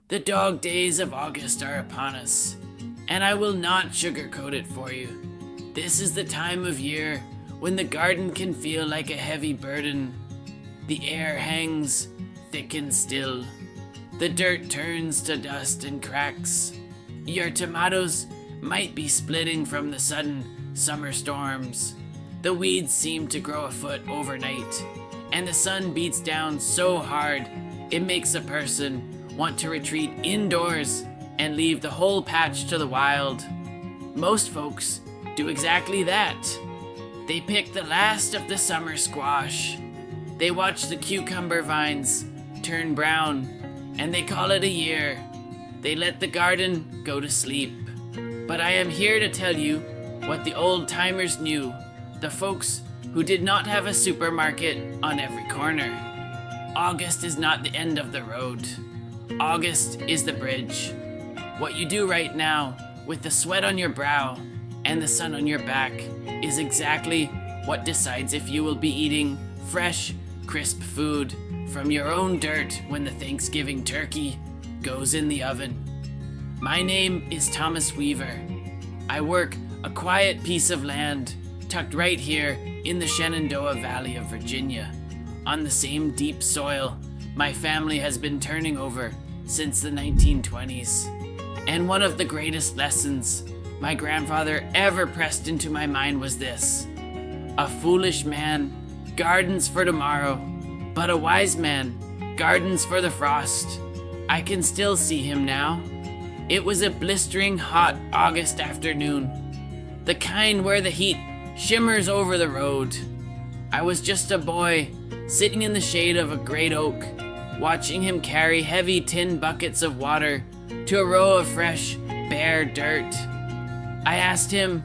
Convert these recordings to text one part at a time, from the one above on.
The dog days of August are upon us, and I will not sugarcoat it for you. This is the time of year when the garden can feel like a heavy burden. The air hangs thick and still. The dirt turns to dust and cracks. Your tomatoes might be splitting from the sudden summer storms. The weeds seem to grow a foot overnight, and the sun beats down so hard it makes a person want to retreat indoors and leave the whole patch to the wild. Most folks do exactly that. They pick the last of the summer squash. They watch the cucumber vines turn brown, and they call it a year. They let the garden go to sleep. But I am here to tell you what the old timers knew, the folks who did not have a supermarket on every corner. August is not the end of the road. August is the bridge. What you do right now, with the sweat on your brow and the sun on your back, is exactly what decides if you will be eating fresh, crisp food from your own dirt when the Thanksgiving turkey goes in the oven. My name is Thomas Weaver. I work a quiet piece of land tucked right here in the Shenandoah Valley of Virginia, on the same deep soil my family has been turning over since the 1920s. And one of the greatest lessons my grandfather ever pressed into my mind was this: a foolish man gardens for tomorrow, but a wise man gardens for the frost. I can still see him now. It was a blistering hot August afternoon, the kind where the heat shimmers over the road. I was just a boy sitting in the shade of a great oak, watching him carry heavy tin buckets of water to a row of fresh, bare dirt. I asked him,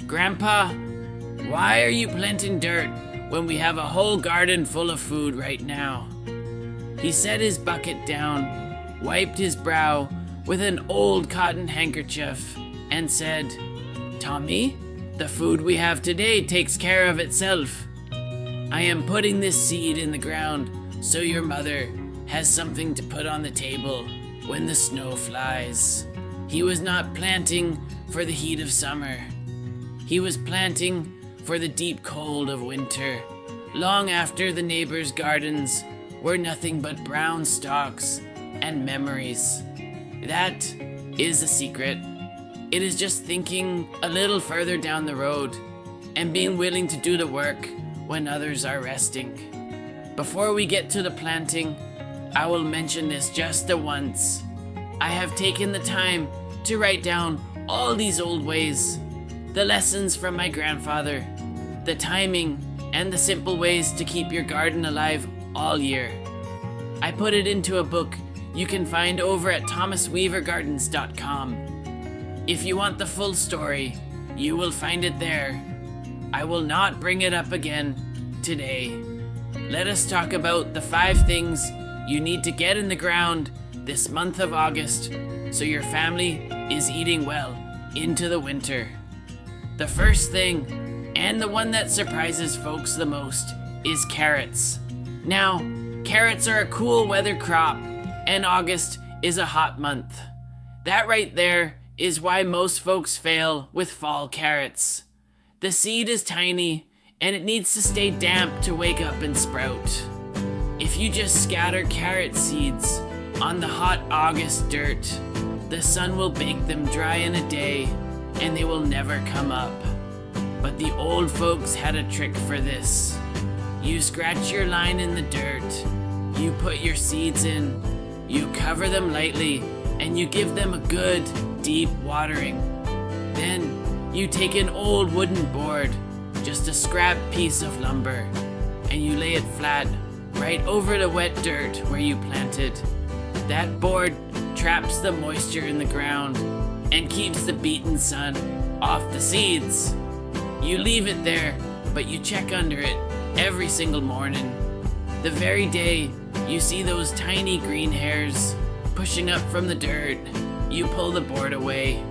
"Grandpa, why are you planting dirt when we have a whole garden full of food right now?" He set his bucket down, wiped his brow with an old cotton handkerchief, and said, "Tommy, the food we have today takes care of itself. I am putting this seed in the ground so your mother has something to put on the table when the snow flies." He was not planting for the heat of summer. He was planting for the deep cold of winter, long after the neighbors' gardens were nothing but brown stalks and memories. That is the secret. It is just thinking a little further down the road and being willing to do the work when others are resting. Before we get to the planting, I will mention this just the once. I have taken the time to write down all these old ways, the lessons from my grandfather, the timing, and the simple ways to keep your garden alive all year. I put it into a book you can find over at thomasweavergardens.com. If you want the full story, you will find it there. I will not bring it up again today. Let us talk about the 5 things you need to get in the ground this month of August so your family is eating well into the winter. The first thing, and the one that surprises folks the most, is carrots. Now, carrots are a cool weather crop, and August is a hot month. That right there is why most folks fail with fall carrots. The seed is tiny, and it needs to stay damp to wake up and sprout. If you just scatter carrot seeds on the hot August dirt, the sun will bake them dry in a day, and they will never come up. But the old folks had a trick for this. You scratch your line in the dirt, you put your seeds in, you cover them lightly, and you give them a good, deep watering. Then you take an old wooden board, just a scrap piece of lumber, and you lay it flat right over the wet dirt where you planted. That board traps the moisture in the ground and keeps the beaten sun off the seeds. You leave it there, but you check under it every single morning. The very day you see those tiny green hairs pushing up from the dirt, you pull the board away.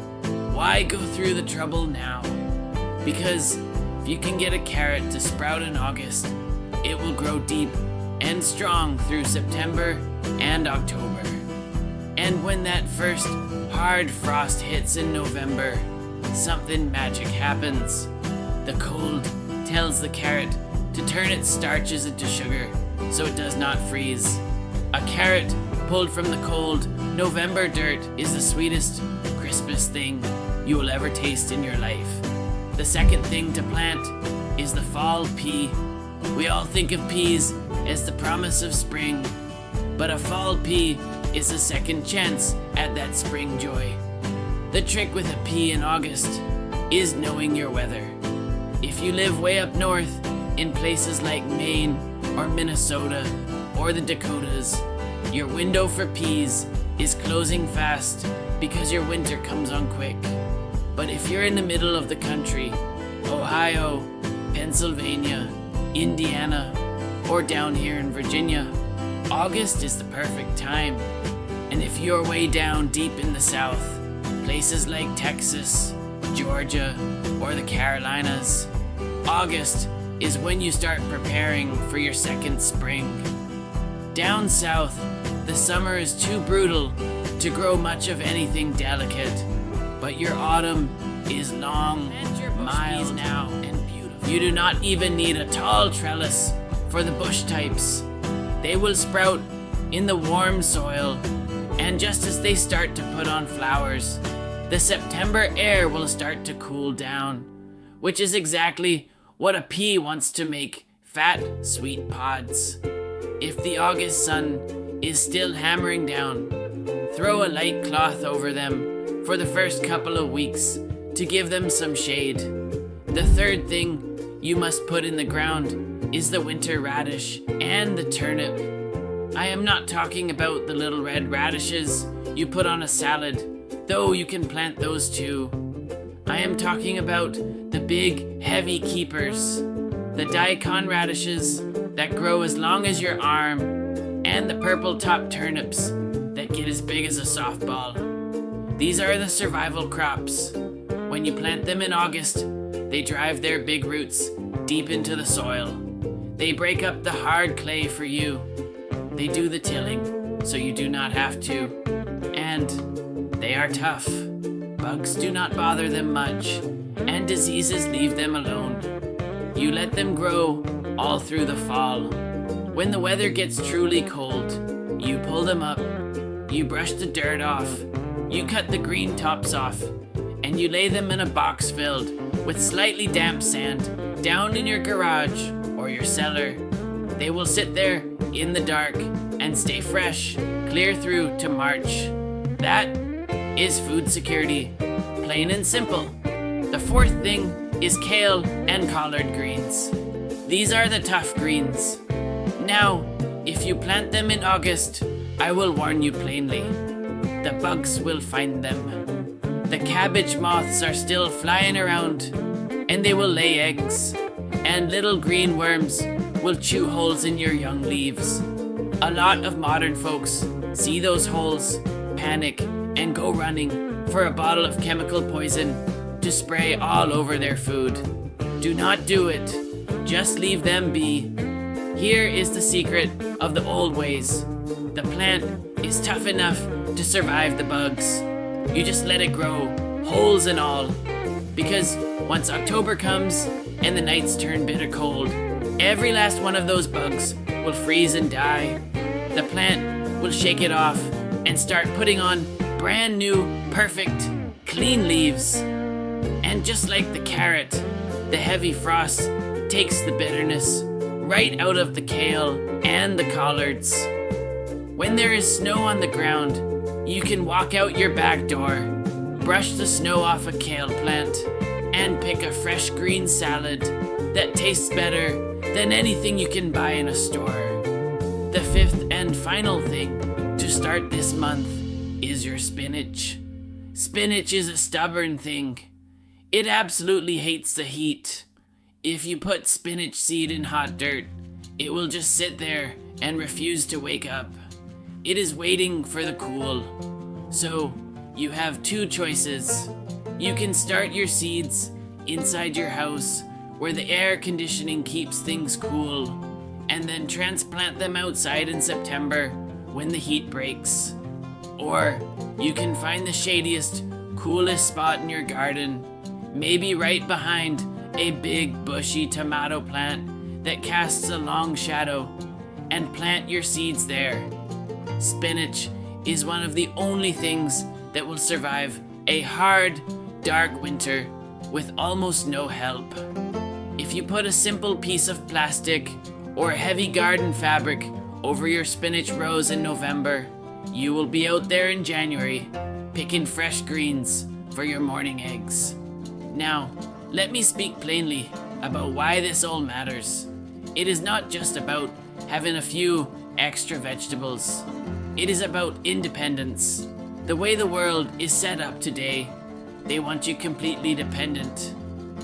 Why go through the trouble now? Because if you can get a carrot to sprout in August, it will grow deep and strong through September and October. And when that first hard frost hits in November, something magic happens. The cold tells the carrot to turn its starches into sugar so it does not freeze. A carrot pulled from the cold November dirt is the sweetest, crispest thing you will ever taste in your life. The second thing to plant is the fall pea. We all think of peas as the promise of spring, but a fall pea is a second chance at that spring joy. The trick with a pea in August is knowing your weather. If you live way up north in places like Maine or Minnesota or the Dakotas, your window for peas is closing fast because your winter comes on quick. But if you're in the middle of the country, Ohio, Pennsylvania, Indiana, or down here in Virginia, August is the perfect time. And if you're way down deep in the South, places like Texas, Georgia, or the Carolinas, August is when you start preparing for your second spring. Down south, the summer is too brutal to grow much of anything delicate, but your autumn is long, mild now, and beautiful. You do not even need a tall trellis for the bush types. They will sprout in the warm soil, and just as they start to put on flowers, the September air will start to cool down, which is exactly what a pea wants to make: fat, sweet pods. If the August sun is still hammering down, throw a light cloth over them for the first couple of weeks to give them some shade. The third thing you must put in the ground is the winter radish and the turnip. I am not talking about the little red radishes you put on a salad, though you can plant those too. I am talking about the big, heavy keepers, the daikon radishes that grow as long as your arm, and the purple top turnips that get as big as a softball. These are the survival crops. When you plant them in August, they drive their big roots deep into the soil. They break up the hard clay for you. They do the tilling, so you do not have to. And they are tough. Bugs do not bother them much, and diseases leave them alone. You let them grow all through the fall. When the weather gets truly cold, you pull them up, you brush the dirt off, you cut the green tops off, and you lay them in a box filled with slightly damp sand down in your garage or your cellar. They will sit there in the dark and stay fresh clear through to March. That is food security, plain and simple. The fourth thing is kale and collard greens. These are the tough greens. Now, if you plant them in August, I will warn you plainly, the bugs will find them. The cabbage moths are still flying around, and they will lay eggs, and little green worms will chew holes in your young leaves. A lot of modern folks see those holes, panic, and go running for a bottle of chemical poison to spray all over their food. Do not do it. Just leave them be. Here is the secret of the old ways. The plant is tough enough to survive the bugs. You just let it grow, holes and all. Because once October comes and the nights turn bitter cold, every last one of those bugs will freeze and die. The plant will shake it off and start putting on brand new, perfect, clean leaves. And just like the carrot, the heavy frost takes the bitterness right out of the kale and the collards. When there is snow on the ground, you can walk out your back door, brush the snow off a kale plant, and pick a fresh green salad that tastes better than anything you can buy in a store. The fifth and final thing to start this month is your spinach. Spinach is a stubborn thing. It absolutely hates the heat. If you put spinach seed in hot dirt, it will just sit there and refuse to wake up. It is waiting for the cool. So, you have two choices. You can start your seeds inside your house where the air conditioning keeps things cool, and then transplant them outside in September when the heat breaks. Or you can find the shadiest, coolest spot in your garden, maybe right behind a big bushy tomato plant that casts a long shadow, and plant your seeds there. Spinach is one of the only things that will survive a hard, dark winter with almost no help. If you put a simple piece of plastic or heavy garden fabric over your spinach rows in November, you will be out there in January picking fresh greens for your morning eggs. Now, let me speak plainly about why this all matters. It is not just about having a few extra vegetables. It is about independence. The way the world is set up today, they want you completely dependent.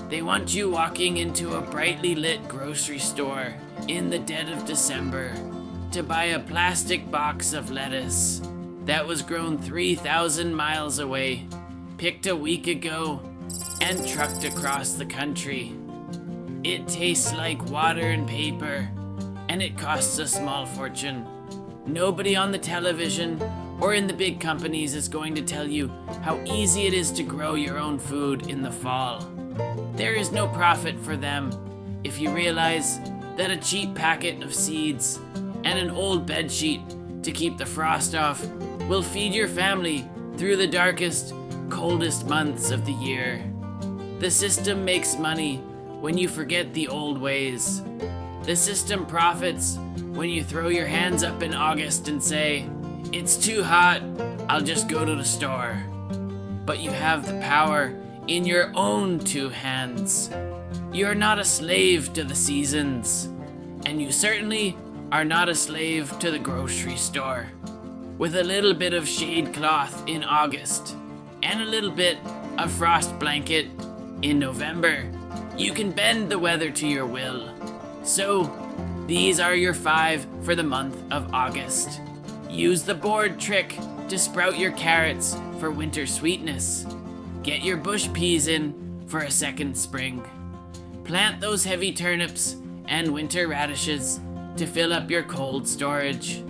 They want you walking into a brightly lit grocery store in the dead of December to buy a plastic box of lettuce that was grown 3,000 miles away, picked a week ago, and trucked across the country. It tastes like water and paper, and it costs a small fortune. Nobody on the television or in the big companies is going to tell you how easy it is to grow your own food in the fall. There is no profit for them if you realize that a cheap packet of seeds and an old bedsheet to keep the frost off will feed your family through the darkest, coldest months of the year. The system makes money when you forget the old ways. The system profits when you throw your hands up in August and say, "It's too hot, I'll just go to the store." But you have the power in your own two hands. You're not a slave to the seasons, and you certainly are not a slave to the grocery store. With a little bit of shade cloth in August and a little bit of frost blanket in November, you can bend the weather to your will. So, these are your 5 for the month of August. Use the board trick to sprout your carrots for winter sweetness. Get your bush peas in for a second spring. Plant those heavy turnips and winter radishes to fill up your cold storage.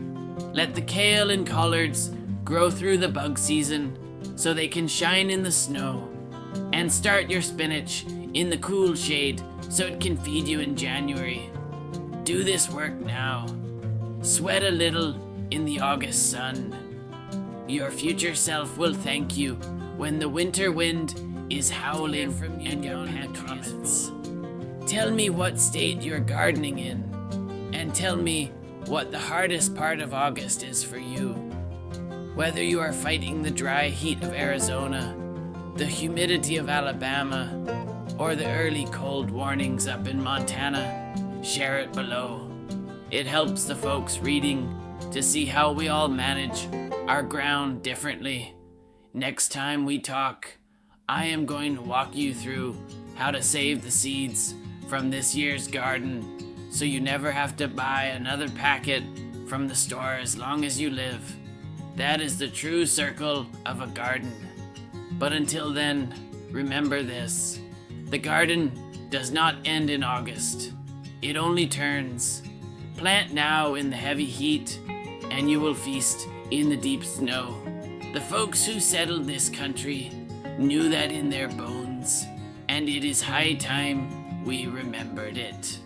Let the kale and collards grow through the bug season so they can shine in the snow. And start your spinach in the cool shade so it can feed you in January. Do this work now. Sweat a little in the August sun. Your future self will thank you when the winter wind is howling from you and your comments. Tell me what state you're gardening in, and tell me what the hardest part of August is for you. Whether you are fighting the dry heat of Arizona, the humidity of Alabama, or the early cold warnings up in Montana, share it below. It helps the folks reading to see how we all manage our ground differently. Next time we talk, I am going to walk you through how to save the seeds from this year's garden so you never have to buy another packet from the store as long as you live. That is the true circle of a garden. But until then, remember this: the garden does not end in August. It only turns. Plant now in the heavy heat, and you will feast in the deep snow. The folks who settled this country knew that in their bones, and it is high time we remembered it.